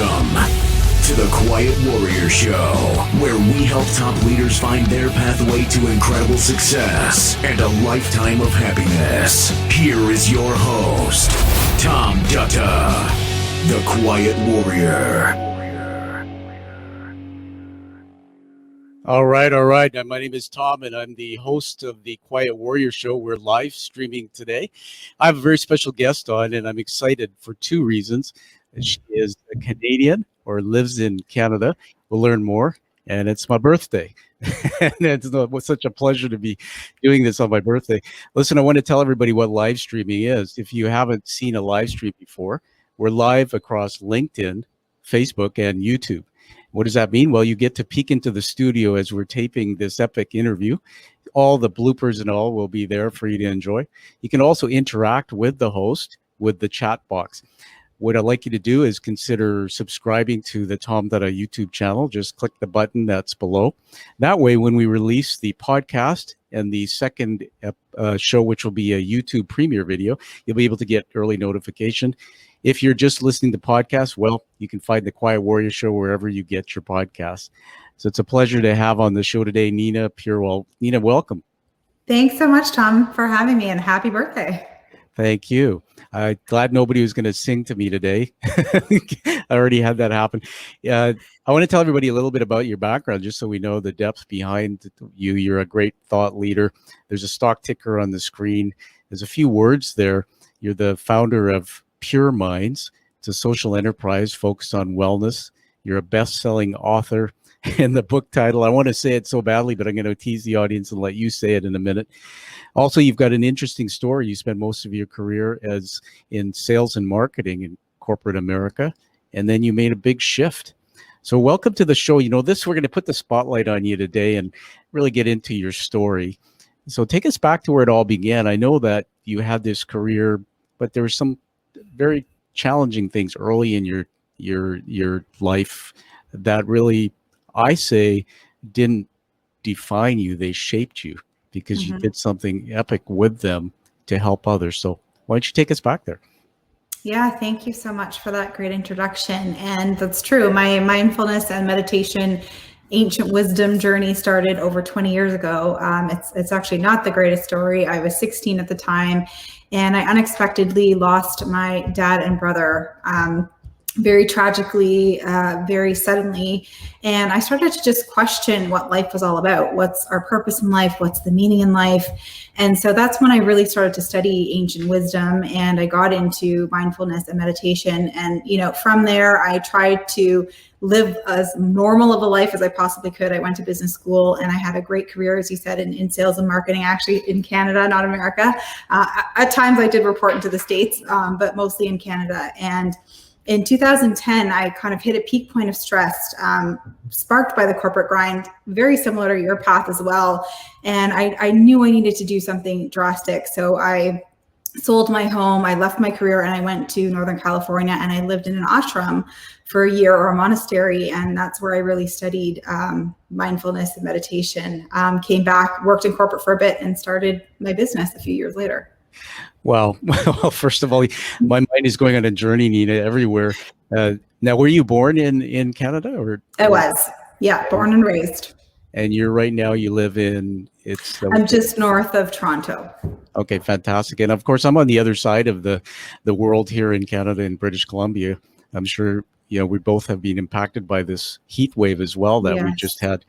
Welcome to the Quiet Warrior Show, where we help top leaders find their pathway to incredible success and a lifetime of happiness. Here is your host, Tom Dutta, the Quiet Warrior. All right. My name is Tom, and I'm the host of the Quiet Warrior Show. We're live streaming today. I have a very special guest on, and I'm excited for two reasons. She is a Canadian or lives in Canada. We'll learn more, and it's my birthday. And it's such a pleasure to be doing this on my birthday. Listen, I want to tell everybody what live streaming is. If you haven't seen a live stream before, we're live across LinkedIn, Facebook, and YouTube. What does that mean? Well, you get to peek into the studio as we're taping this epic interview. All the bloopers and all will be there for you to enjoy. You can also interact with the host with the chat box. What I'd like you to do is consider subscribing to the Tom Dutta YouTube channel. Just click the button that's below. That way, when we release the podcast and the second show, which will be a YouTube premiere video, you'll be able to get early notification. If you're just listening to podcasts, well, you can find the Quiet Warrior Show wherever you get your podcasts. So it's a pleasure to have on the show today, Nina Purewall. Nina, welcome. Thanks so much, Tom, for having me, and happy birthday. Thank you. I'm glad nobody was going to sing to me today. I already had that happen. I want to tell everybody a little bit about your background, just so we know the depth behind you. You're a great thought leader. There's a stock ticker on the screen. There's a few words there. You're the founder of Pure Minds. It's a social enterprise focused on wellness. You're a best-selling author. And the book title, I want to say it so badly, but I'm going to tease the audience and let you say it in a minute. Also, you've got an interesting story. You spent most of your career as in sales and marketing in corporate America, and then you made a big shift. So welcome to the show. You know, we're going to put the spotlight on you today and really get into your story. So take us back to where it all began. I know that you had this career, but there were some very challenging things early in your life that really, I say, didn't define you. They shaped you because you did something epic with them to help others. So why don't you take us back there? Yeah, thank you so much for that great introduction. And that's true. My mindfulness and meditation ancient wisdom journey started over 20 years ago. It's actually not the greatest story. I was 16 at the time, and I unexpectedly lost my dad and brother very tragically, very suddenly. And I started to just question what life was all about. What's our purpose in life? What's the meaning in life? And so that's when I really started to study ancient wisdom, and I got into mindfulness and meditation. And, from there, I tried to live as normal of a life as I possibly could. I went to business school, and I had a great career, as you said, in sales and marketing, actually in Canada, not America. At times I did report into the States, but mostly in Canada. And in 2010, I kind of hit a peak point of stress, sparked by the corporate grind, very similar to your path as well. And I knew I needed to do something drastic. So I sold my home, I left my career, and I went to Northern California, and I lived in an ashram for a year, or a monastery. And that's where I really studied mindfulness and meditation. Came back, worked in corporate for a bit, and started my business a few years later. Wow. Well, first of all, my mind is going on a journey, Nina, everywhere. Now, were you born in Canada? Or I was, yeah, born and raised. And you live in, I'm just north of Toronto. Okay, fantastic. And of course, I'm on the other side of the world here in Canada, in British Columbia. I'm sure, we both have been impacted by this heat wave as well that we just had.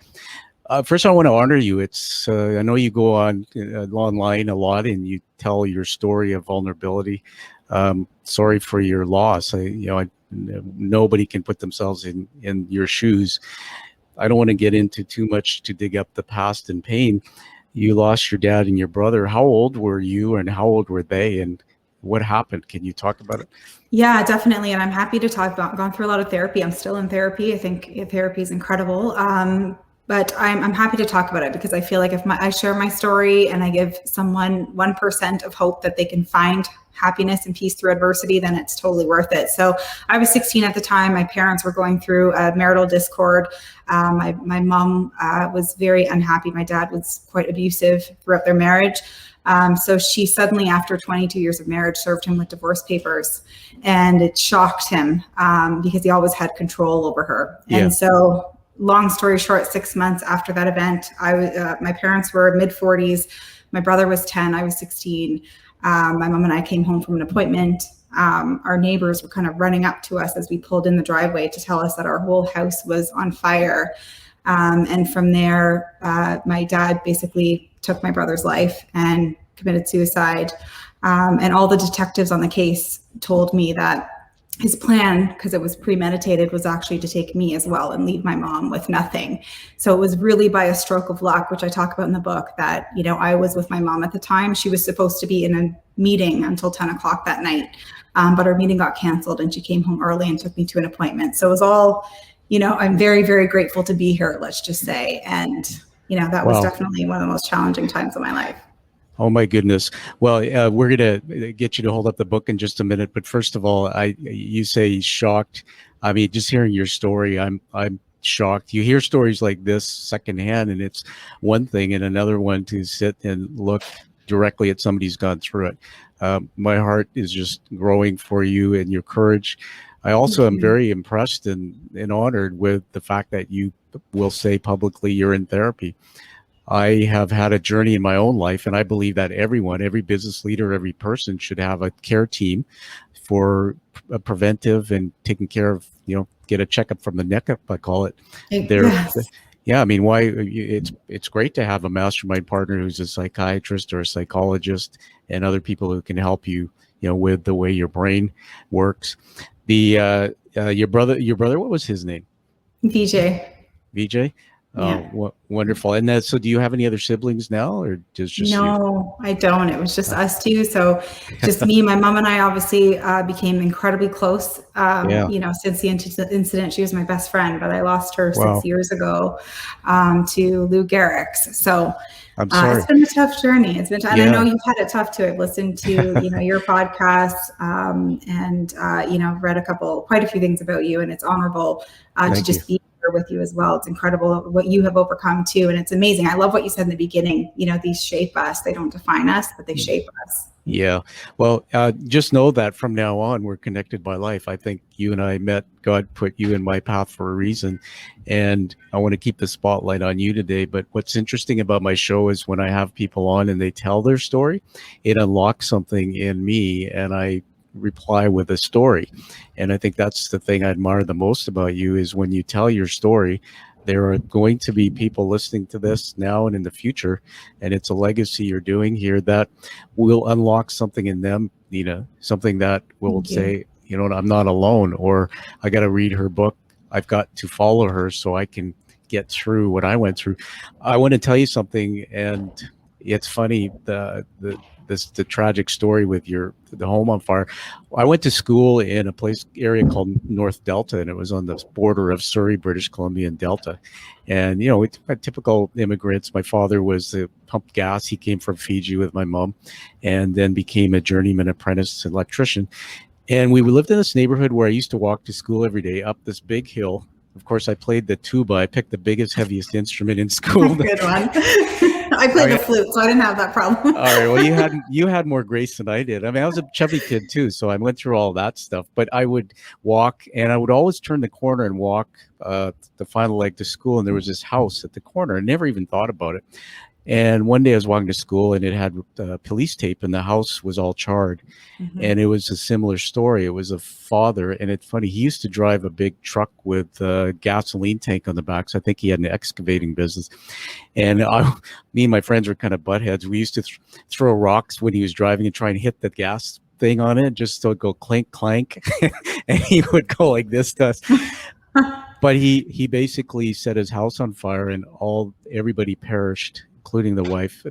First, I want to honor you. I know you go on online a lot and you tell your story of vulnerability. Sorry for your loss. Nobody can put themselves in your shoes. I don't want to get into too much to dig up the past and pain. You lost your dad and your brother. How old were you, and how old were they, and what happened? Can you talk about it? Yeah, definitely. And I'm happy to talk about. I've gone through a lot of therapy. I'm still in therapy. I think therapy is incredible. But I'm happy to talk about it, because I feel like if I share my story and I give someone 1% of hope that they can find happiness and peace through adversity, then it's totally worth it. So I was 16 at the time. My parents were going through a marital discord. My mom was very unhappy. My dad was quite abusive throughout their marriage. So she suddenly, after 22 years of marriage, served him with divorce papers, and it shocked him because he always had control over her. Yeah. And so, long story short, 6 months after that event, my parents were mid-40s. My brother was 10. I was 16. My mom and I came home from an appointment. Our neighbors were kind of running up to us as we pulled in the driveway to tell us that our whole house was on fire. And from there, my dad basically took my brother's life and committed suicide. And all the detectives on the case told me that his plan, because it was premeditated, was actually to take me as well and leave my mom with nothing. So it was really by a stroke of luck, which I talk about in the book, that, you know, I was with my mom at the time. She was supposed to be in a meeting until 10 o'clock that night. But our meeting got canceled and she came home early and took me to an appointment. So it was all, you know, I'm very, very grateful to be here, let's just say. And, you know, that was definitely one of the most challenging times of my life. Oh my goodness. Well, we're going to get you to hold up the book in just a minute. But first of all, you say shocked. I mean, just hearing your story, I'm shocked. You hear stories like this secondhand, and it's one thing, and another one to sit and look directly at somebody who's gone through it. My heart is just growing for you and your courage. I also am very impressed and honored with the fact that you will say publicly you're in therapy. I have had a journey in my own life, and I believe that everyone, every business leader, every person should have a care team for a preventive and taking care of, you know, get a checkup from the neck up, I call it. Yes. Yeah, I mean, why it's great to have a mastermind partner who's a psychiatrist or a psychologist and other people who can help you, you know, with the way your brain works. The your brother, what was his name? VJ. VJ. Yeah. Wonderful. And so do you have any other siblings now, or just you? No, I don't. It was just us two. So just me. My mom and I obviously became incredibly close. You know, since the incident, she was my best friend, but I lost her 6 years ago to Lou Gehrig's. So I'm sorry. It's been a tough journey. It's been, and I know you've had it tough too. I've listened to, you know, your podcasts and, you know, read quite a few things about you, and it's honorable to just be with you as well. It's incredible what you have overcome too, and it's amazing. I love what you said in the beginning. You know, these shape us. They don't define us, but they shape us. Yeah. Well, just know that from now on, we're connected by life. I think you and I met. God put you in my path for a reason, and I want to keep the spotlight on you today. But what's interesting about my show is when I have people on and they tell their story, it unlocks something in me, and I reply with a story. And I think that's the thing I admire the most about you, is when you tell your story, there are going to be people listening to this now and in the future, and it's a legacy you're doing here that will unlock something in them, Nina, something that will say, you know, I'm not alone, or I got to read her book. I've got to follow her so I can get through what I went through. I want to tell you something, and it's funny, the tragic story with the home on fire. I went to school in a area called North Delta, and it was on the border of Surrey, British Columbia, and Delta. And, you know, it's typical immigrants. My father was pumped gas. He came from Fiji with my mom, and then became a journeyman apprentice electrician. And we lived in this neighborhood where I used to walk to school every day up this big hill. Of course, I played the tuba. I picked the biggest, heaviest instrument in school. Good one. I played the flute, so I didn't have that problem. All right. Well, you had more grace than I did. I mean, I was a chubby kid too, so I went through all that stuff. But I would walk, and I would always turn the corner and walk the final leg to school. And there was this house at the corner. I never even thought about it. And one day I was walking to school, and it had police tape, and the house was all charred. Mm-hmm. And it was a similar story. It was a father, and it's funny, he used to drive a big truck with a gasoline tank on the back. So I think he had an excavating business. And me and my friends were kind of butt heads. We used to throw rocks when he was driving and try and hit the gas thing on it, just so it go clink, clank. And he would go like this to us. But he basically set his house on fire, and everybody perished, including the wife.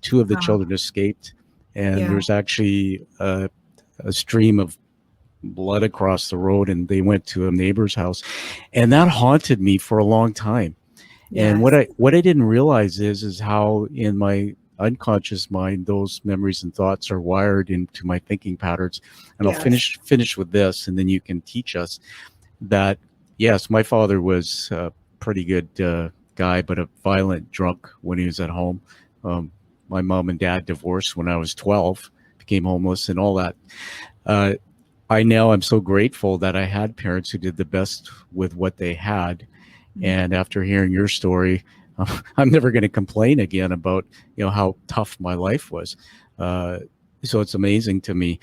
Two of the children escaped, and there was actually a stream of blood across the road, and they went to a neighbor's house, and that haunted me for a long time. Yes. And what I didn't realize is how in my unconscious mind those memories and thoughts are wired into my thinking patterns. And I'll finish with this, and then you can teach us that yes, my father was a pretty good guy, but a violent drunk when he was at home. my mom and dad divorced when I was 12, became homeless and all that. I'm so grateful that I had parents who did the best with what they had. And after hearing your story, I'm never going to complain again about, how tough my life was. So it's amazing to me.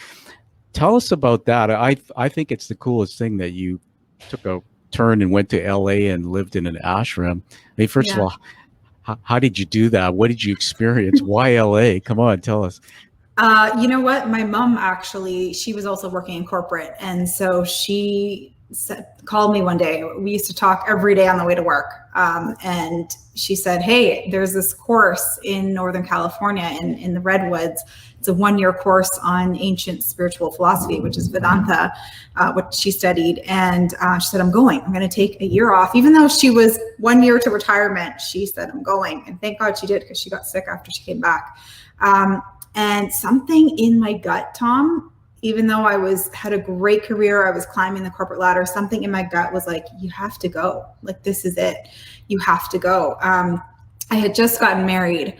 Tell us about that. I think it's the coolest thing that you took a turn and went to LA and lived in an ashram. I mean, first of all, how did you do that? What did you experience? Why LA? Come on, tell us. You know what? My mom actually, she was also working in corporate. And so she called me one day. We used to talk every day on the way to work. And she said, hey, there's this course in Northern California in the Redwoods. It's a 1-year course on ancient spiritual philosophy, which is Vedanta, what she studied. And she said, I'm going to take a year off. Even though she was 1 year to retirement, she said, I'm going. And thank God she did, because she got sick after she came back. And something in my gut, Tom, even though I had a great career, I was climbing the corporate ladder, something in my gut was like, you have to go. Like, this is it. You have to go. I had just gotten married,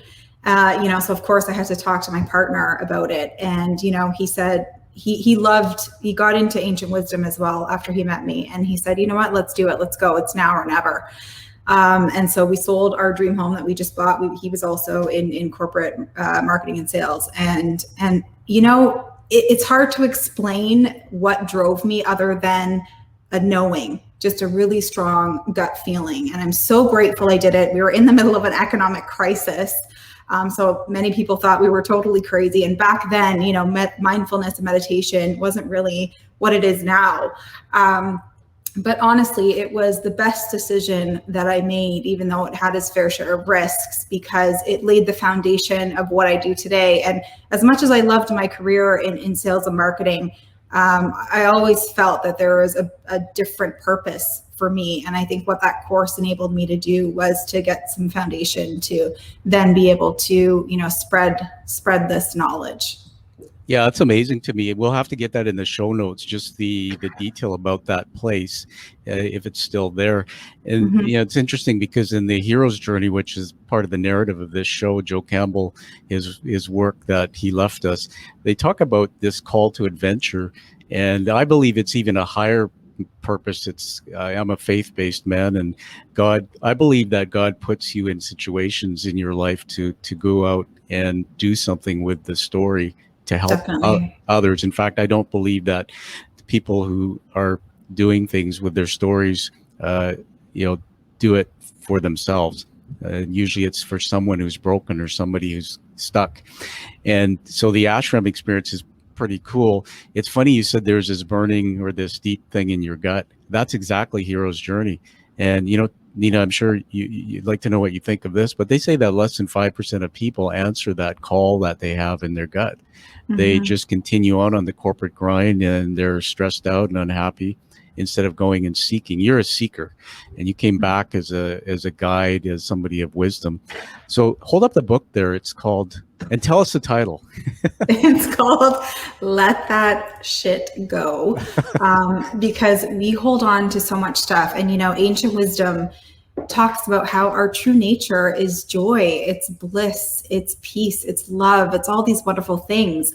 so of course I had to talk to my partner about it. And, he said he got into ancient wisdom as well after he met me. And he said, you know what, let's do it. Let's go. It's now or never. And so we sold our dream home that we just bought. He was also in corporate marketing and sales. And it's hard to explain what drove me other than a knowing, just a really strong gut feeling. And I'm so grateful I did it. We were in the middle of an economic crisis. So many people thought we were totally crazy. And back then, mindfulness and meditation wasn't really what it is now. But honestly, it was the best decision that I made, even though it had its fair share of risks, because it laid the foundation of what I do today. And as much as I loved my career in sales and marketing, I always felt that there was a different purpose for me. And I think what that course enabled me to do was to get some foundation to then be able to, spread this knowledge. Yeah, that's amazing to me. We'll have to get that in the show notes, just the detail about that place, if it's still there. And, it's interesting because in the hero's journey, which is part of the narrative of this show, Joe Campbell, his work that he left us, they talk about this call to adventure. And I believe it's even a higher purpose. I'm a faith-based man, and I believe that God puts you in situations in your life to go out and do something with the story to help others. In fact, I don't believe that people who are doing things with their stories, do it for themselves. Usually it's for someone who's broken or somebody who's stuck. And so the ashram experience is pretty cool. It's funny you said there's this burning or this deep thing in your gut. That's exactly hero's journey. And, Nina, I'm sure you'd like to know what you think of this, but they say that less than 5% of people answer that call that they have in their gut. They just continue on the corporate grind, and they're stressed out and unhappy instead of going and seeking. You're a seeker, and you came back as a guide, as somebody of wisdom. So hold up the book there. It's called, and tell us the title. It's called Let That Shit Go, because we hold on to so much stuff. And, ancient wisdom talks about how our true nature is joy, it's bliss, it's peace, it's love, it's all these wonderful things.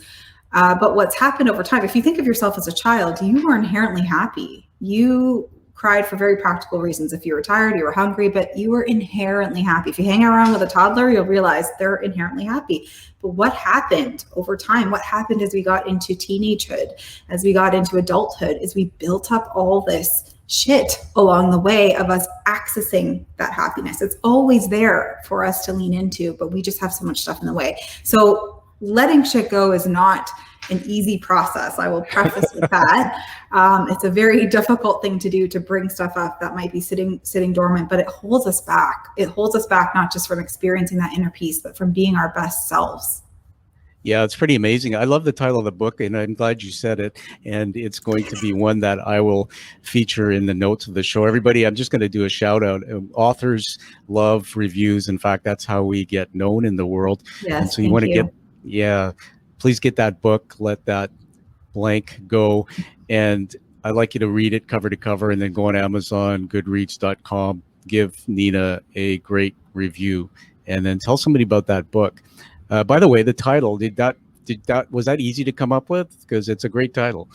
But what's happened over time, if you think of yourself as a child, you were inherently happy. You cried for very practical reasons. If you were tired, you were hungry, but you were inherently happy. If you hang around with a toddler, you'll realize they're inherently happy. But what happened over time? What happened as we got into teenagehood, as we got into adulthood, is we built up all this shit along the way of us accessing that happiness. It's always there for us to lean into, but we just have so much stuff in the way. So letting shit go is not an easy process. I will preface with that. It's a very difficult thing to do, to bring stuff up that might be sitting dormant, but it holds us back. It holds us back not just from experiencing that inner peace, but from being our best selves. Yeah, it's pretty amazing. I love the title of the book, and I'm glad you said it. And it's going to be one that I will feature in the notes of the show. Everybody, I'm just going to do a shout out. Authors love reviews. In fact, that's how we get known in the world. Yes, and so you want to please get that book, Let That Blank Go. And I'd like you to read it cover to cover, and then go on Amazon, Goodreads.com, give Nina a great review, and then tell somebody about that book. By the way, the title, was that easy to come up with? Because it's a great title.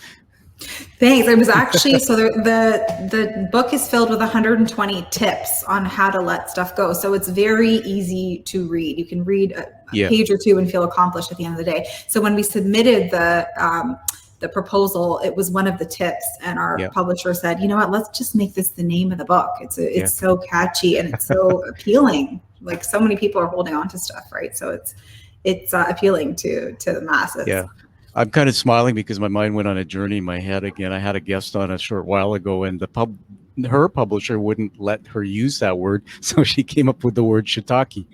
Thanks. It was actually, so the book is filled with 120 tips on how to let stuff go. So it's very easy to read. You can read a page or two and feel accomplished at the end of the day. So when we submitted the proposal, it was one of the tips, and our publisher said, you know what, let's just make this the name of the book. It's so catchy and it's so appealing. Like, so many people are holding on to stuff, right? So it's appealing to the masses. Yeah. I'm kind of smiling because my mind went on a journey in my head again. I had a guest on a short while ago, and her publisher wouldn't let her use that word, so she came up with the word shiitake.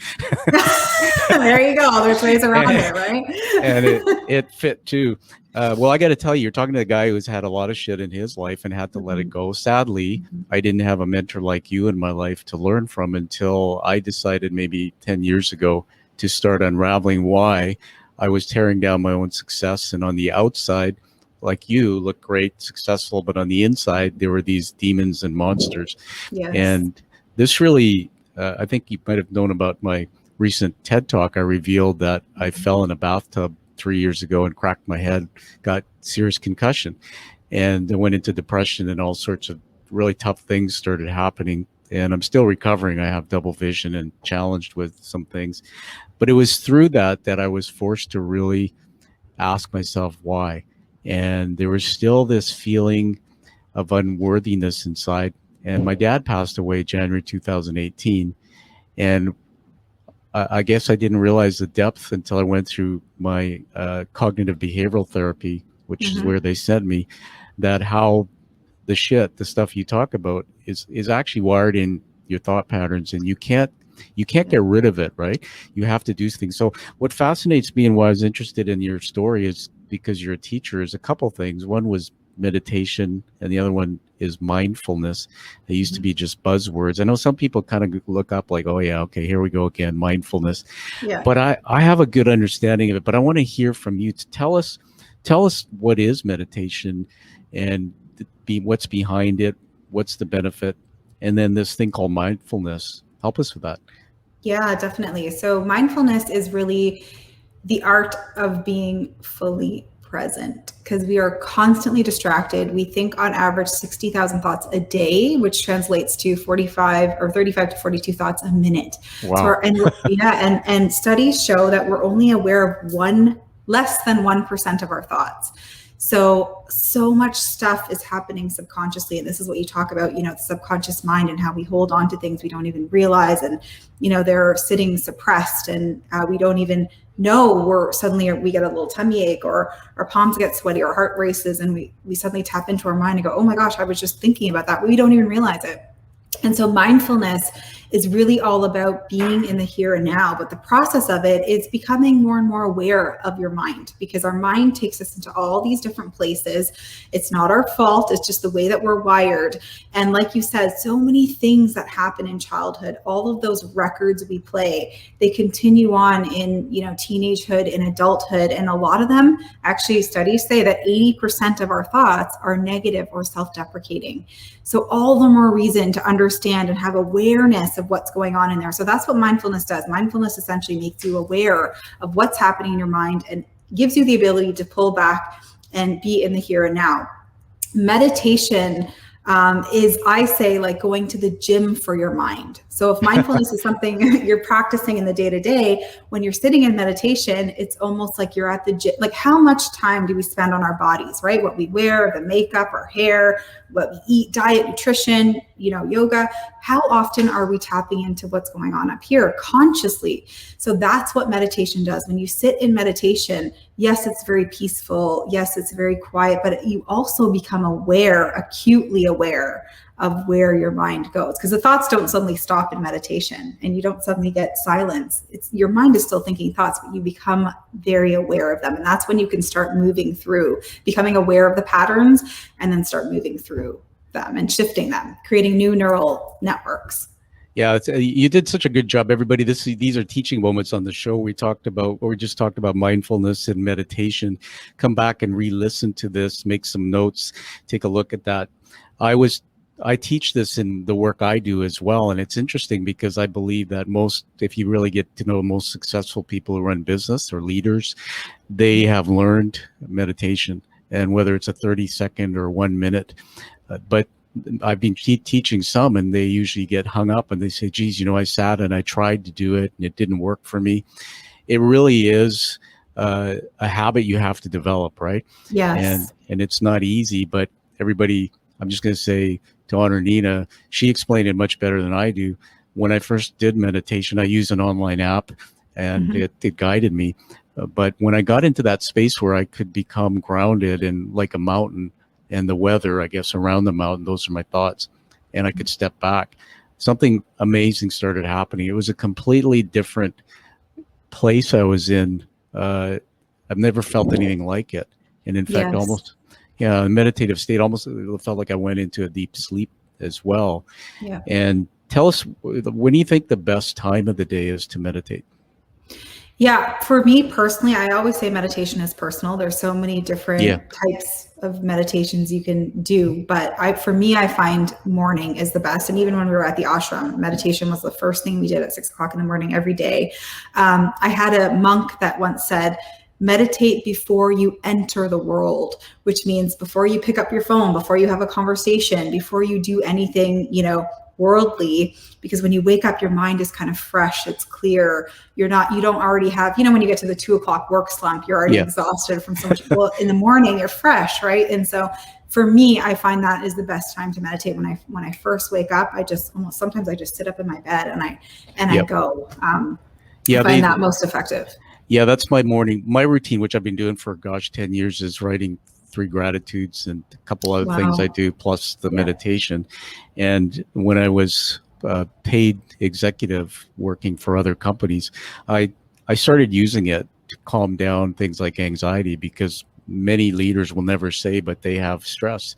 There you go. There's ways around it, right? And it fit too. Well, I got to tell you, you're talking to a guy who's had a lot of shit in his life and had to let it go. Sadly, I didn't have a mentor like you in my life to learn from until I decided maybe 10 years ago to start unraveling why I was tearing down my own success. And on the outside, like you, looked great, successful, but on the inside, there were these demons and monsters. Yes. And this really, I think you might have known about my recent TED Talk. I revealed that I fell in a bathtub 3 years ago and cracked my head, got serious concussion, and I went into depression, and all sorts of really tough things started happening. And I'm still recovering. I have double vision and challenged with some things. But it was through that I was forced to really ask myself why. And there was still this feeling of unworthiness inside. And my dad passed away January 2018. And I guess I didn't realize the depth until I went through my cognitive behavioral therapy, which is where they sent me, that how the stuff you talk about is actually wired in your thought patterns, and you can't get rid of it, right? You have to do things. So what fascinates me and why I was interested in your story is because you're a teacher, is a couple things. One was meditation, and the other one is mindfulness. They used to be just buzzwords. I know some people kind of look up like, oh yeah, okay, here we go again, mindfulness. Yeah. But I have a good understanding of it, but I want to hear from you to tell us what is meditation, and what's behind it, what's the benefit, and then this thing called mindfulness. Help us with that. Yeah, definitely. So mindfulness is really the art of being fully present, because we are constantly distracted. We think on average 60,000 thoughts a day, which translates to 35 to 42 thoughts a minute. Wow. And studies show that we're only aware of less than 1% of our thoughts. So much stuff is happening subconsciously. And this is what you talk about, the subconscious mind and how we hold on to things we don't even realize. And, they're sitting suppressed, and we don't even know we get a little tummy ache, or our palms get sweaty, our heart races, and we suddenly tap into our mind and go, oh my gosh, I was just thinking about that. We don't even realize it. And so mindfulness is really all about being in the here and now. But the process of it is becoming more and more aware of your mind, because our mind takes us into all these different places. It's not our fault. It's just the way that we're wired. And like you said, so many things that happen in childhood, all of those records we play, they continue on in, teenagehood, in adulthood. And a lot of them, actually, studies say that 80% of our thoughts are negative or self-deprecating. So all the more reason to understand and have awareness of what's going on in there. So that's what mindfulness does. Mindfulness essentially makes you aware of what's happening in your mind and gives you the ability to pull back and be in the here and now. Meditation is, I say, like going to the gym for your mind. So if mindfulness is something you're practicing in the day-to-day, when you're sitting in meditation, it's almost like you're at the gym. Like, how much time do we spend on our bodies, right? What we wear, the makeup, our hair, what we eat, diet, nutrition, yoga. How often are we tapping into what's going on up here consciously? So that's what meditation does. When you sit in meditation, yes, it's very peaceful. Yes, it's very quiet, but you also become aware, acutely aware of where your mind goes, because the thoughts don't suddenly stop in meditation, and you don't suddenly get silence. Your mind is still thinking thoughts, but you become very aware of them. And that's when you can start moving through, becoming aware of the patterns, and then start moving through them and shifting them, creating new neural networks. Yeah, you did such a good job, everybody. These are teaching moments on the show. We just talked about mindfulness and meditation. Come back and re-listen to this, make some notes, take a look at that. I teach this in the work I do as well. And it's interesting because I believe that if you really get to know most successful people who run business or leaders, they have learned meditation, and whether it's a 30-second or 1 minute, but I've been teaching some, and they usually get hung up and they say, geez, I sat and I tried to do it and it didn't work for me. It really is a habit you have to develop, right? Yes. And it's not easy, but everybody, I'm just going to say to honor Nina, she explained it much better than I do. When I first did meditation, I used an online app, and it guided me. But when I got into that space where I could become grounded and like a mountain, and the weather, I guess, around the mountain, those are my thoughts, and I could step back, something amazing started happening. It was a completely different place I was in. I've never felt anything like it. And in fact, almost, a meditative state, almost felt like I went into a deep sleep as well. Yeah. And tell us, when do you think the best time of the day is to meditate? Yeah, for me personally, I always say meditation is personal. There's so many different types of meditations you can do, but for me, I find morning is the best. And even when we were at the ashram, meditation was the first thing we did at 6 o'clock in the morning every day. I had a monk that once said, meditate before you enter the world, which means before you pick up your phone, before you have a conversation, before you do anything, worldly, because when you wake up, your mind is kind of fresh, it's clear. You don't already have, when you get to the 2 o'clock work slump, you're already exhausted from so much. Well, in the morning, you're fresh, right? And so for me, I find that is the best time to meditate. When I first wake up, sometimes I just sit up in my bed and I go. I find that most effective. Yeah, that's my routine, which I've been doing for 10 years, is writing 3 gratitudes and a couple other things I do, plus the meditation. And when I was paid executive working for other companies, I started using it to calm down things like anxiety, because many leaders will never say, but they have stress,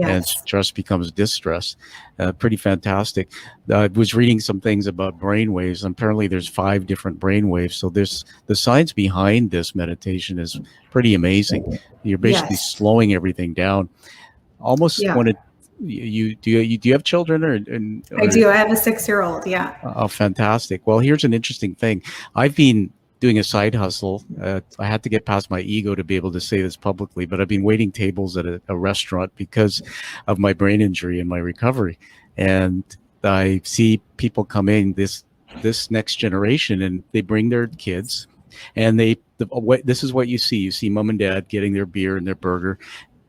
and stress becomes distress. Pretty fantastic. I was reading some things about brainwaves, and apparently there's 5 different brainwaves. So the science behind this meditation is pretty amazing. You're basically slowing everything down. Almost when do you have children or I do. I have a 6-year-old. Yeah. Oh, fantastic. Well, here's an interesting thing. I've been doing a side hustle. I had to get past my ego to be able to say this publicly, but I've been waiting tables at a restaurant because of my brain injury and my recovery. And I see people come in, this next generation, and they bring their kids, and this is what you see. You see mom and dad getting their beer and their burger.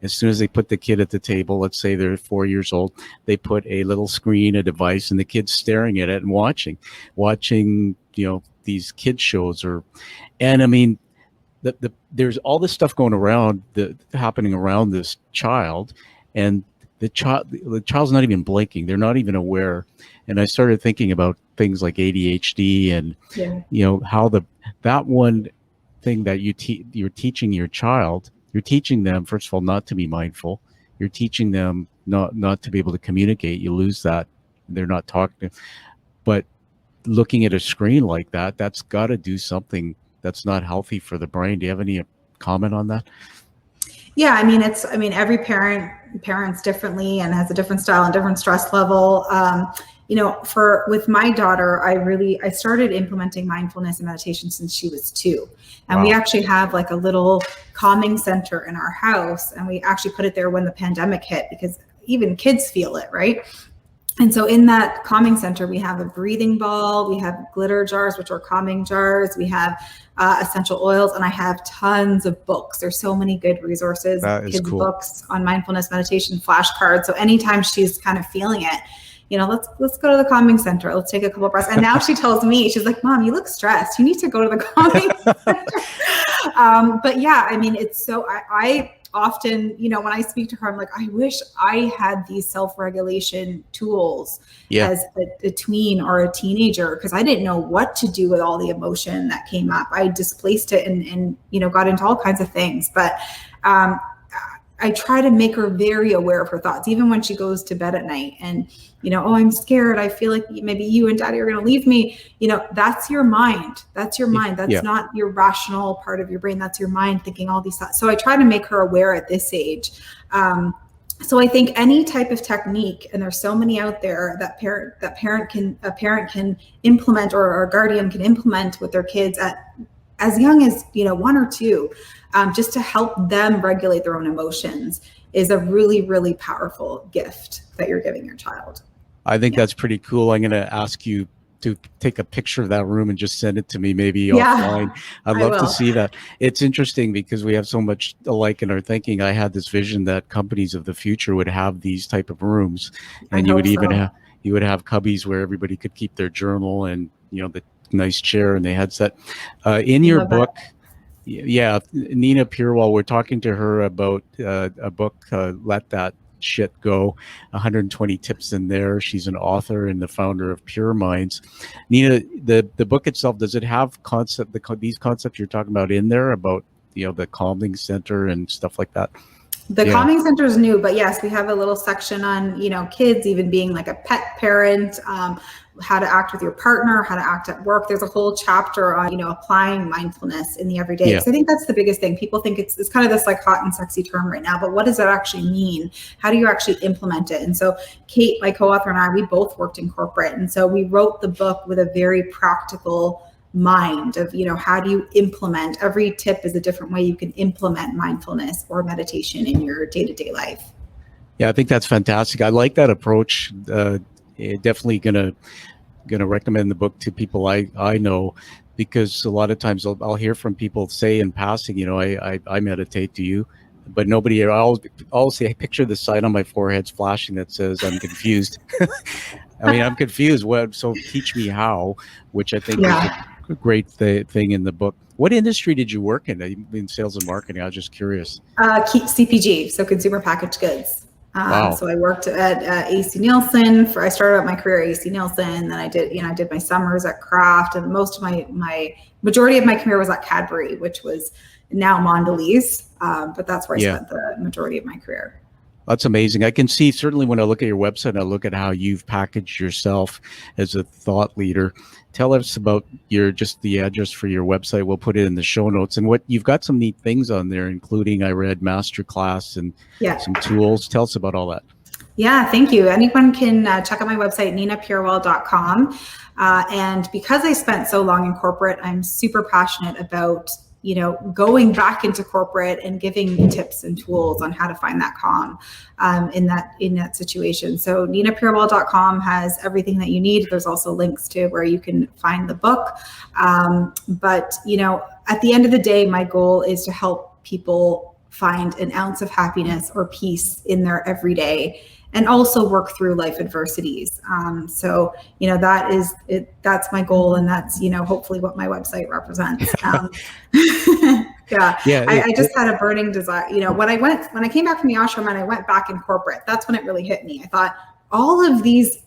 As soon as they put the kid at the table, let's say they're 4 years old, they put a little screen, a device, and the kid's staring at it and watching, these kids shows, and I mean, there's all this stuff going around, happening around this child, and the child's not even blinking. They're not even aware. And I started thinking about things like ADHD and, how that one thing that you're teaching your child, you're teaching them, first of all, not to be mindful. You're teaching them not to be able to communicate. You lose that. They're not talking. But looking at a screen like that's got to do something that's not healthy for the brain. Do you have any comment on that? Yeah, every parents differently and has a different style and different stress level. With my daughter, I started implementing mindfulness and meditation since she was 2. And we actually have like a little calming center in our house. And we actually put it there when the pandemic hit, because even kids feel it, right? And so in that calming center, we have a breathing ball, we have glitter jars, which are calming jars, we have essential oils, and I have tons of books. There's so many good resources, kids' books on mindfulness, meditation, flashcards. So anytime she's kind of feeling it, let's go to the calming center. Let's take a couple of breaths. And now she tells me, she's like, Mom, you look stressed. You need to go to the calming center. But yeah, it's so, I often, when I speak to her, I'm like, I wish I had these self-regulation tools as a tween or a teenager, because I didn't know what to do with all the emotion that came up. I displaced it and got into all kinds of things. But I try to make her very aware of her thoughts, even when she goes to bed at night and, I'm scared. I feel like maybe you and Daddy are going to leave me. That's your mind. That's your mind. That's not your rational part of your brain. That's your mind thinking all these thoughts. So I try to make her aware at this age. So I think any type of technique, and there's so many out there that a parent can implement, or a guardian can implement with their kids at as young as 1 or 2, just to help them regulate their own emotions, is a really, really powerful gift that you're giving your child. I think that's pretty cool. I'm going to ask you to take a picture of that room and just send it to me, maybe offline. I'd love to see that. It's interesting because we have so much alike in our thinking. I had this vision that companies of the future would have these type of rooms, and you would have cubbies where everybody could keep their journal and the nice chair and the headset. In your book, Nina Purewall, we're talking to her about a book, Let That Shit Go, 120 tips in there. She's an author and the founder of Pure Minds. Nina, the book itself, does it have these concepts you're talking about in there about the calming center and stuff like that? The calming center is new, but yes, we have a little section on kids, even being like a pet parent, how to act with your partner, how to act at work. There's a whole chapter on applying mindfulness in the everyday. So I think that's the biggest thing. People think it's kind of this like hot and sexy term right now, but what does that actually mean? How do you actually implement it? And so Kate, my co-author, and I, we both worked in corporate, and so we wrote the book with a very practical mind of how do you implement. Every tip is a different way you can implement mindfulness or meditation in your day-to-day life. I think that's fantastic. I like that approach. Definitely gonna recommend the book to people I know, because a lot of times I'll hear from people say in passing, I meditate. Do you? But nobody. I'll say, I picture the sign on my forehead's flashing that says I'm confused. I mean, I'm confused. So teach me how, which I think is a great thing in the book. What industry did you work in sales and marketing? I was just curious. CPG, so consumer packaged goods. Wow. So I worked at AC Nielsen. I started out my career at AC Nielsen. Then I did my summers at Kraft, and most of my majority of my career was at Cadbury, which was now Mondelez. But that's where I spent the majority of my career. That's amazing. I can see, certainly when I look at your website, I look at how you've packaged yourself as a thought leader. Tell us about just the address for your website. We'll put it in the show notes. And what you've got some neat things on there, including I read masterclass and some tools. Tell us about all that. Yeah, thank you. Anyone can check out my website, ninapurewall.com. And because I spent so long in corporate, I'm super passionate about going back into corporate and giving tips and tools on how to find that calm in that situation. So ninapurewall.com has everything that you need. There's also links to where you can find the book. But at the end of the day, my goal is to help people find an ounce of happiness or peace in their everyday, and also work through life adversities. So that is it. That's my goal, and that's hopefully what my website represents. I just had a burning desire. When I came back from the ashram and I went back in corporate, that's when it really hit me. I thought all of these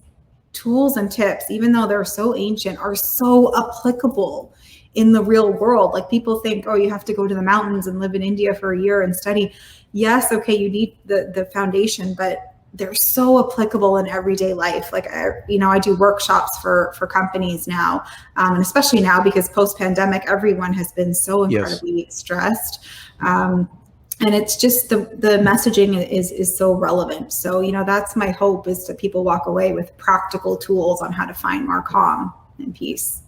tools and tips, even though they're so ancient, are so applicable in the real world. Like, people think, oh, you have to go to the mountains and live in India for a year and study. Yes, okay, you need the foundation, but they're so applicable in everyday life. Like, I do workshops for companies now, and especially now because post-pandemic, everyone has been so incredibly stressed. And it's just the messaging is so relevant. So, that's my hope, is that people walk away with practical tools on how to find more calm and peace.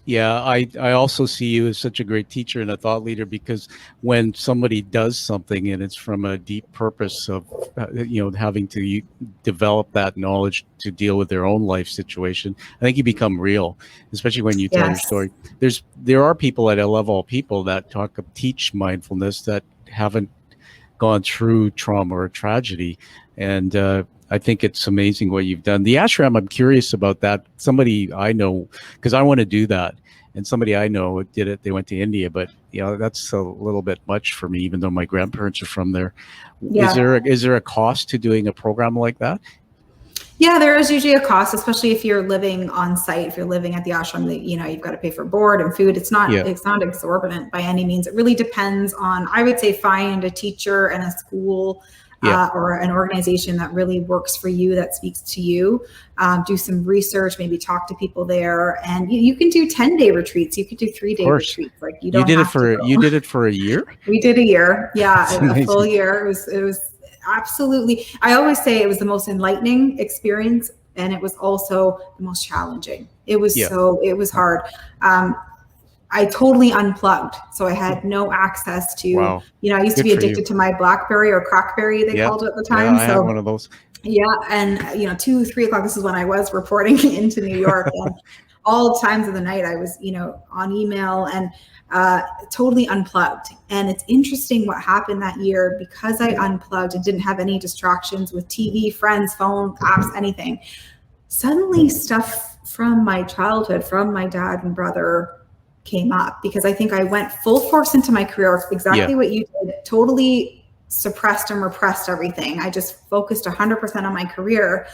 Yeah, I also see you as such a great teacher and a thought leader, because when somebody does something and it's from a deep purpose of, having to develop that knowledge to deal with their own life situation, I think you become real, especially when you tell your story. There are people, I love all people, that teach mindfulness that haven't gone through trauma or tragedy. And I think it's amazing what you've done. The ashram, I'm curious about that. Somebody I know, because I want to do that, and somebody I know did it. They went to India, but that's a little bit much for me, even though my grandparents are from there. Yeah. Is there a cost to doing a program like that? Yeah, there is usually a cost, especially if you're living on site. If you're living at the ashram, you've got to pay for board and food. It's not exorbitant by any means. It really depends on, I would say, find a teacher and a school or an organization that really works for you, that speaks to you. Do some research, maybe talk to people there, and you can do 10-day retreats. You could do 3-day retreats. You did it for a year. We did a year, a full year. It was absolutely. I always say it was the most enlightening experience, and it was also the most challenging. It was Yeah. it was hard. I totally unplugged. So I had no access to, Wow. I used to Good be for you. addicted to my BlackBerry or Crackberry, they Yeah. called it at the Yeah, time. I had So one of those. yeah. And, 2, 3 o'clock, this is when I was reporting into New York. And all times of the night I was, on email and totally unplugged. And it's interesting what happened that year because I unplugged and didn't have any distractions with TV, friends, phone, apps, anything. Suddenly stuff from my childhood, from my dad and brother came up because I think I went full force into my career, exactly what you did, totally suppressed and repressed everything. I just focused 100% on my career,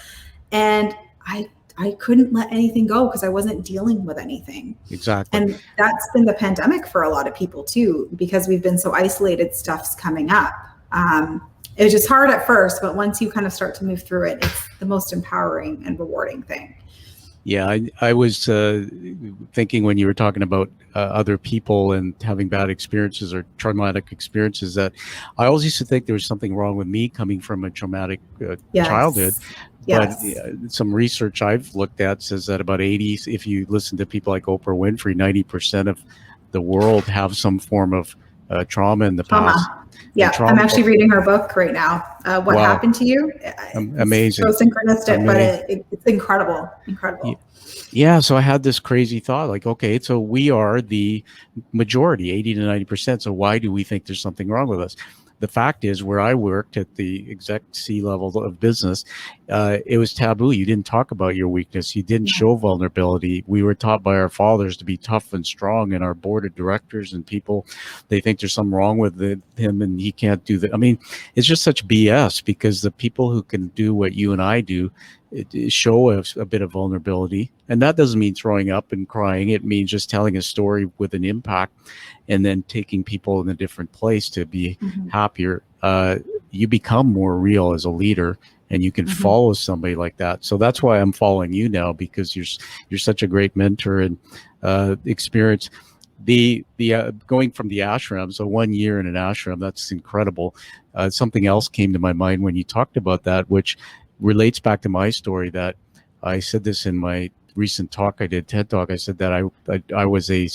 and I couldn't let anything go because I wasn't dealing with anything. Exactly. And that's been the pandemic for a lot of people too, because we've been so isolated, stuff's coming up. It was just hard at first, but once you kind of start to move through it, it's the most empowering and rewarding thing. Yeah, I was thinking when you were talking about other people and having bad experiences or traumatic experiences, that I always used to think there was something wrong with me coming from a traumatic childhood. But some research I've looked at says that about 80, if you listen to people like Oprah Winfrey, 90% of the world have some form of trauma in the past. Yeah, I'm actually reading her book right now. What Happened to You? Amazing. So synchronistic, but it's incredible. Yeah, so I had this crazy thought, like, okay, so we are the majority, 80 to 90%. So why do we think there's something wrong with us? The fact is, where I worked at the exec C level of business, it was taboo. You didn't talk about your weakness. You didn't show vulnerability. We were taught by our fathers to be tough and strong, and our board of directors and people, they think there's something wrong with him and he can't do that. I mean, it's just such BS, because the people who can do what you and I do, it show a bit of vulnerability. And that doesn't mean throwing up and crying. It means just telling a story with an impact and then taking people in a different place to be happier. You become more real as a leader, and you can follow somebody like that. So that's why I'm following you now, because you're such a great mentor and experience. The going from the ashram, so 1 year in an ashram, that's incredible. Something else came to my mind when you talked about that, which relates back to my story, that I said this in my recent talk I did, TED Talk. I said that I was a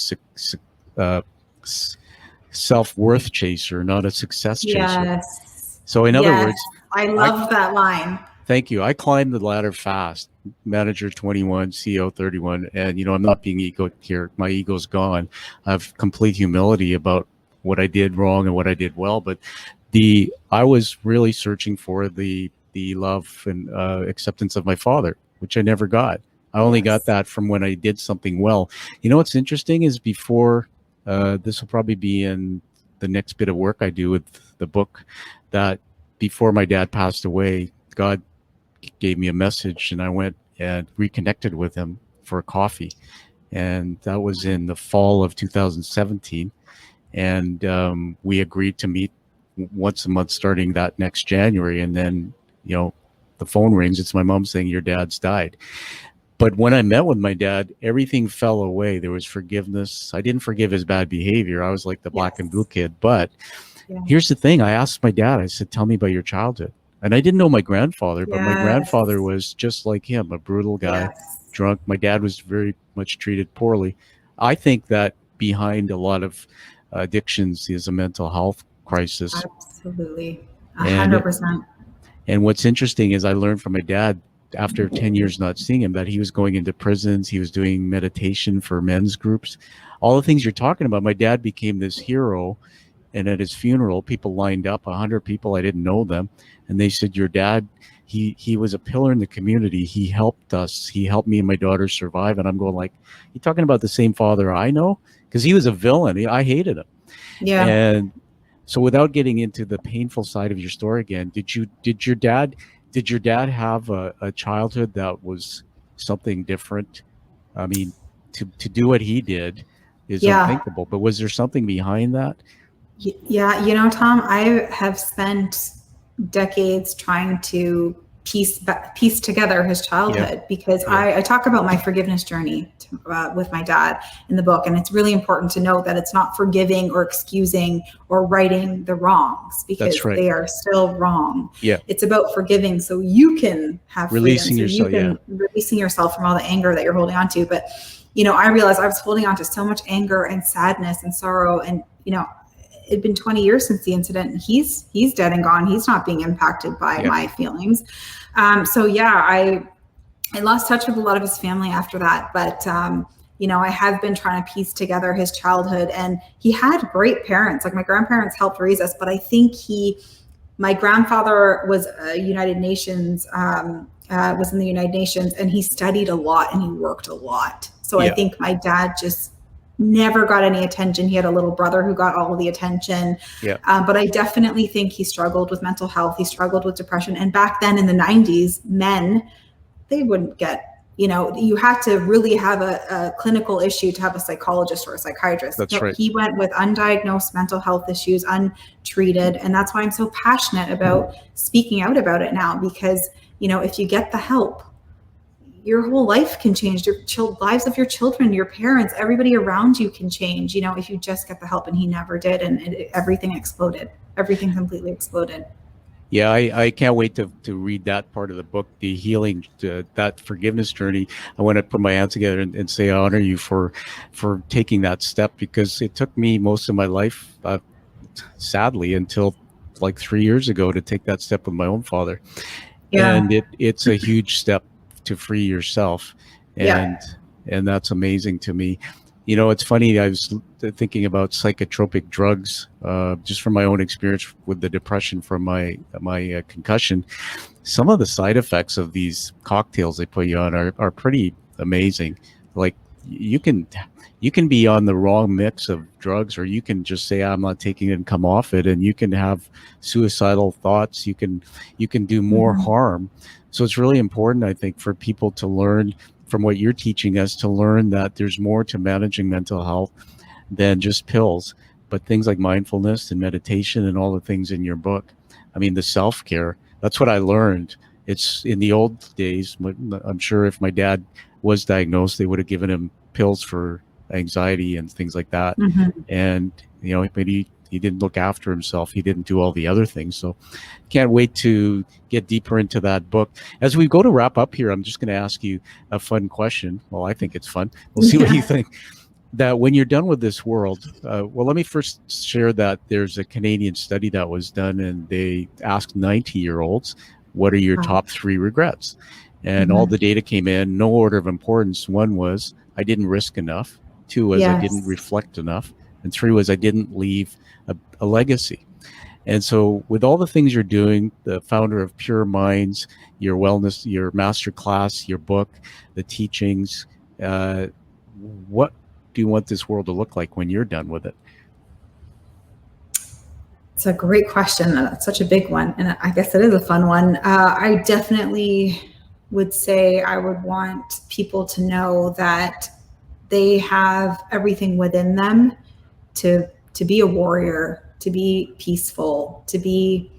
self-worth chaser, not a success chaser. Yes. So in other words, I love that line. Thank you. I climbed the ladder fast. Manager 21, CEO 31. And, I'm not being ego here. My ego's gone. I have complete humility about what I did wrong and what I did well. But I was really searching for the love and acceptance of my father, which I never got. I only got that from when I did something well. What's interesting is, before this will probably be in the next bit of work I do with the book, that before my dad passed away, God gave me a message, and I went and reconnected with him for a coffee. And that was in the fall of 2017. And we agreed to meet once a month starting that next January. And then, the phone rings. It's my mom saying, your dad's died. But when I met with my dad, everything fell away. There was forgiveness. I didn't forgive his bad behavior. I was like the black and blue kid. But here's the thing. I asked my dad, I said, tell me about your childhood. And I didn't know my grandfather, but my grandfather was just like him, a brutal guy, drunk. My dad was very much treated poorly. I think that behind a lot of addictions is a mental health crisis. Absolutely. 100%. And what's interesting is, I learned from my dad, after 10 years not seeing him, that he was going into prisons. He was doing meditation for men's groups. All the things you're talking about, my dad became this hero. And at his funeral, people lined up, 100 people. I didn't know them. And they said, your dad, he was a pillar in the community. He helped us. He helped me and my daughter survive. And I'm going like, you talking about the same father I know? Because he was a villain. I hated him. Yeah. And so, without getting into the painful side of your story again, did your dad have a childhood that was something different? I mean, to do what he did is unthinkable. But was there something behind that? Yeah, Tom, I have spent decades trying to piece together his childhood, because I talk about my forgiveness journey with my dad in the book. And it's really important to note that it's not forgiving or excusing or righting the wrongs, because they are still wrong. Yeah. It's about forgiving so you can have releasing freedom, so yourself, releasing yourself from all the anger that you're holding on to. But, I realized I was holding on to so much anger and sadness and sorrow, and, it'd been 20 years since the incident, and he's dead and gone. He's not being impacted by my feelings. I lost touch with a lot of his family after that, but I have been trying to piece together his childhood, and he had great parents. Like, my grandparents helped raise us, but I think my grandfather was United Nations, was in the United Nations, and he studied a lot and he worked a lot. So I think my dad just never got any attention. He had a little brother who got all of the attention. But I definitely think he struggled with mental health. He struggled with depression. And back then in the 90s, men, they wouldn't get, you had to really have a clinical issue to have a psychologist or a psychiatrist. That's right. He went with undiagnosed mental health issues, untreated. And that's why I'm so passionate about speaking out about it now, because, if you get the help, your whole life can change. Your lives of your children, your parents, everybody around you can change, if you just get the help. And he never did. And everything exploded. Everything completely exploded. Yeah, I can't wait to read that part of the book, the healing, that forgiveness journey. I want to put my hands together and say I honor you for taking that step, because it took me most of my life, sadly, until like 3 years ago, to take that step with my own father. And it's a huge step to free yourself. And that's amazing to me. It's funny, I was thinking about psychotropic drugs, just from my own experience with the depression from my concussion. Some of the side effects of these cocktails they put you on are pretty amazing. Like, you can be on the wrong mix of drugs, or you can just say, I'm not taking it, and come off it, and you can have suicidal thoughts. You can do more harm. So it's really important, I think, for people to learn from what you're teaching us, to learn that there's more to managing mental health than just pills, but things like mindfulness and meditation and all the things in your book. I mean, the self-care, that's what I learned. It's in the old days, I'm sure if my dad was diagnosed, they would have given him pills for anxiety and things like that. And, maybe he didn't look after himself. He didn't do all the other things. So can't wait to get deeper into that book. As we go to wrap up here, I'm just going to ask you a fun question. Well, I think it's fun. We'll see what you think. That when you're done with this world, well, let me first share that there's a Canadian study that was done, and they asked 90-year-olds, what are your top 3 regrets? And all the data came in, no order of importance. 1 was, I didn't risk enough. 2 was, I didn't reflect enough. And 3 was, I didn't leave a legacy. And so with all the things you're doing, the founder of Pure Minds, your wellness, your master class, your book, the teachings, what do you want this world to look like when you're done with it? It's a great question. That's such a big one. And I guess it is a fun one. I definitely would say I would want people to know that they have everything within them to be a warrior, to be peaceful, to be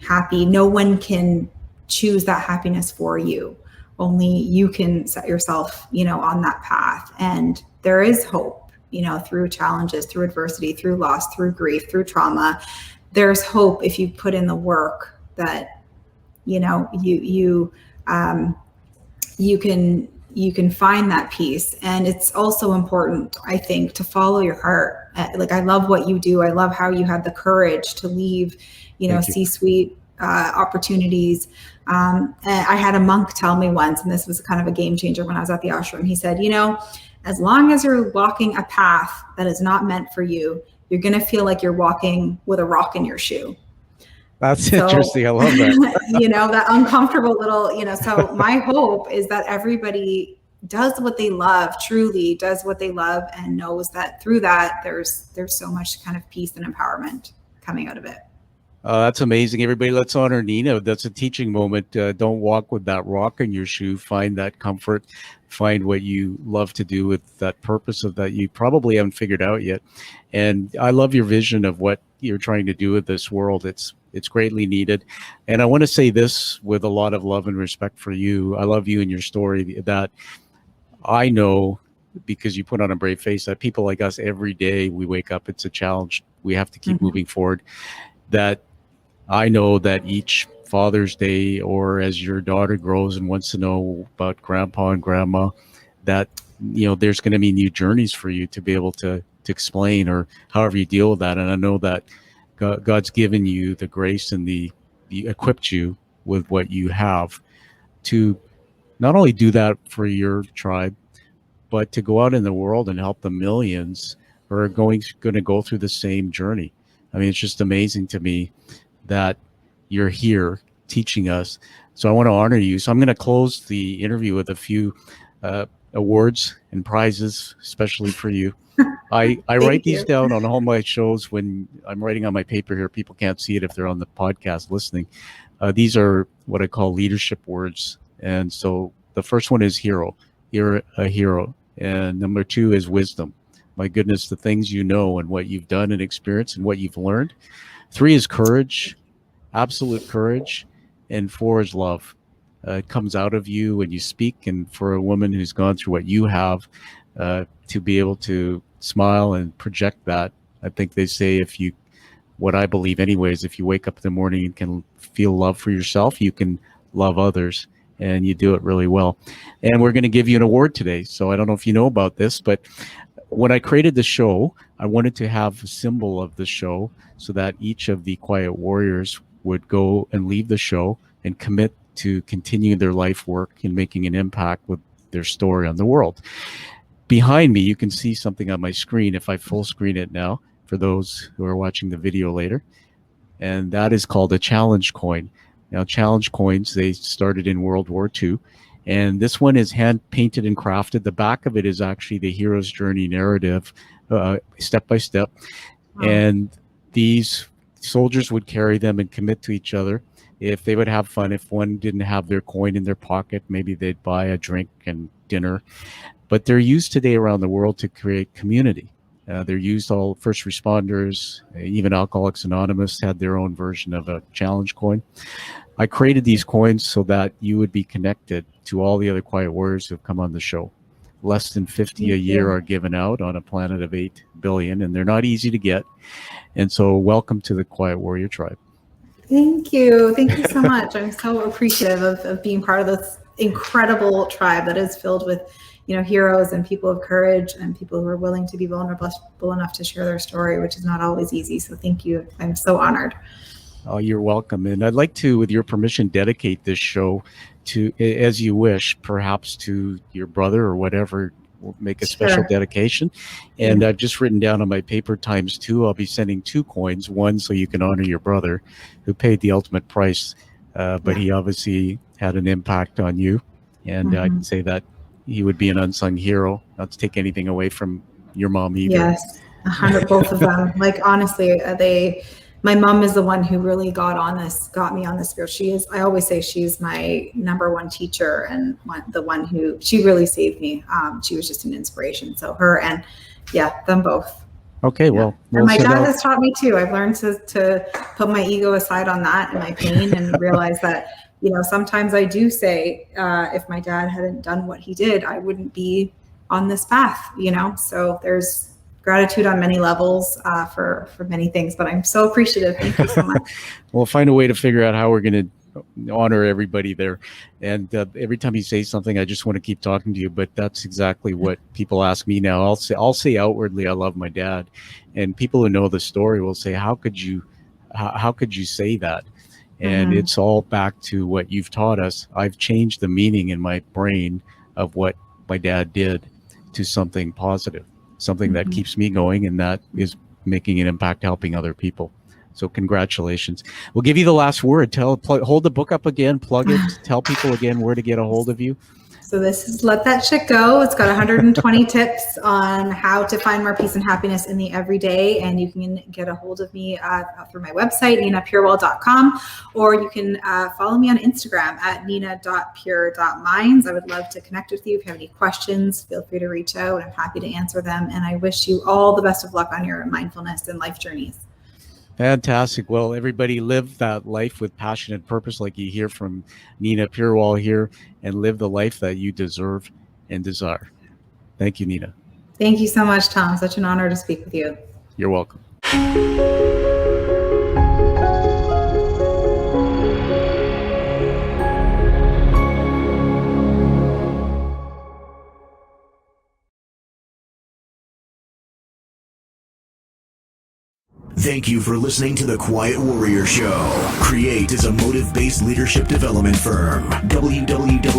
happy. No one can choose that happiness for you. Only you can set yourself, on that path. And there is hope, through challenges, through adversity, through loss, through grief, through trauma. There's hope if you put in the work that, you can find that peace. And it's also important, I think, to follow your heart. Like, I love what you do. I love how you had the courage to leave, C-suite opportunities. And I had a monk tell me once, and this was kind of a game changer when I was at the ashram. He said, as long as you're walking a path that is not meant for you, you're going to feel like you're walking with a rock in your shoe. That's interesting. I love that. That uncomfortable little, so my hope is that everybody does what they love, truly does what they love, and knows that through that there's so much kind of peace and empowerment coming out of it. That's amazing. Everybody, let's honor Nina. That's a teaching moment. Don't walk with that rock in your shoe. Find that comfort. Find what you love to do with that purpose of that you probably haven't figured out yet. And I love your vision of what you're trying to do with this world. It's It's greatly needed. And I want to say this with a lot of love and respect for you. I love you and your story, that I know, because you put on a brave face, that people like us, every day we wake up, it's a challenge. We have to keep moving forward. That I know that each Father's Day, or as your daughter grows and wants to know about grandpa and grandma, that, there's going to be new journeys for you to be able to explain, or however you deal with that. And I know that God's given you the grace and the equipped you with what you have to not only do that for your tribe, but to go out in the world and help the millions who are going to go through the same journey. I mean, it's just amazing to me that you're here teaching us. So I want to honor you. So I'm going to close the interview with a few awards and prizes, especially for you. I write these down on all my shows when I'm writing on my paper here. People can't see it if they're on the podcast listening. These are what I call leadership words. And so the first one is hero. You're a hero. And number 2 is wisdom. My goodness, the things you know and what you've done and experienced and what you've learned. 3 is courage, absolute courage. And 4 is love. It comes out of you when you speak. And for a woman who's gone through what you have, to be able to smile and project that, I think they say, what I believe anyways, if you wake up in the morning and can feel love for yourself, you can love others. And you do it really well. And we're going to give you an award today. So I don't know if you know about this, but when I created the show, I wanted to have a symbol of the show so that each of the Quiet Warriors would go and leave the show and commit to continue their life work and making an impact with their story on the world. Behind me, you can see something on my screen if I full screen it now for those who are watching the video later. And that is called a challenge coin. Now, challenge coins, they started in World War II, and this one is hand painted and crafted. The back of it is actually the hero's journey narrative, step by step. Wow. And these soldiers would carry them and commit to each other. If they would have fun, if one didn't have their coin in their pocket, maybe they'd buy a drink and dinner. But they're used today around the world to create community. They're used, all first responders, even Alcoholics Anonymous had their own version of a challenge coin. I created these coins so that you would be connected to all the other Quiet Warriors who have come on the show. Less than 50 a year are given out on a planet of 8 billion, and they're not easy to get. And so welcome to the Quiet Warrior Tribe. Thank you. Thank you so much. I'm so appreciative of being part of this incredible tribe that is filled with heroes and people of courage and people who are willing to be vulnerable enough to share their story, which is not always easy. So thank you. I'm so honored. Oh, you're welcome. And I'd like to, with your permission, dedicate this show to, as you wish, perhaps to your brother or whatever, make a special dedication. And I've just written down on my paper ×2, I'll be sending 2 coins, one so you can honor your brother who paid the ultimate price, but he obviously had an impact on you. And I'd say that he would be an unsung hero, not to take anything away from your mom either. Yes, 100, both of them. Like, honestly, my mom is the one who really got me on this spirit. I always say she's my number one teacher and the one who, she really saved me. She was just an inspiration. So her and them both. Okay, well. And my dad has taught me too. I've learned to put my ego aside on that and my pain and realize that, sometimes I do say, if my dad hadn't done what he did, I wouldn't be on this path, so there's gratitude on many levels for many things, but I'm so appreciative. Thank you so much. We'll find a way to figure out how we're going to honor everybody there. And every time you say something, I just want to keep talking to you, but that's exactly what people ask me now. I'll say outwardly, I love my dad. And people who know the story will say, how could you say that? And it's all back to what you've taught us. I've changed the meaning in my brain of what my dad did to something positive, something that keeps me going, and that is making an impact, helping other people. So congratulations. We'll give you the last word. Hold the book up again, plug it, tell people again where to get a hold of you. So this is Let That Shit Go. It's got 120 tips on how to find more peace and happiness in the everyday. And you can get a hold of me through my website, ninapurewall.com, or you can follow me on Instagram at nina.pure.minds. I would love to connect with you. If you have any questions, feel free to reach out. I'm happy to answer them. And I wish you all the best of luck on your mindfulness and life journeys. Fantastic. Well, everybody live that life with passion and purpose, like you hear from Nina Purewall here, and live the life that you deserve and desire. Thank you, Nina. Thank you so much, Tom. Such an honor to speak with you. You're welcome. Thank you for listening to The Quiet Warrior Show. Create is a motive-based leadership development firm. www.kreat.ca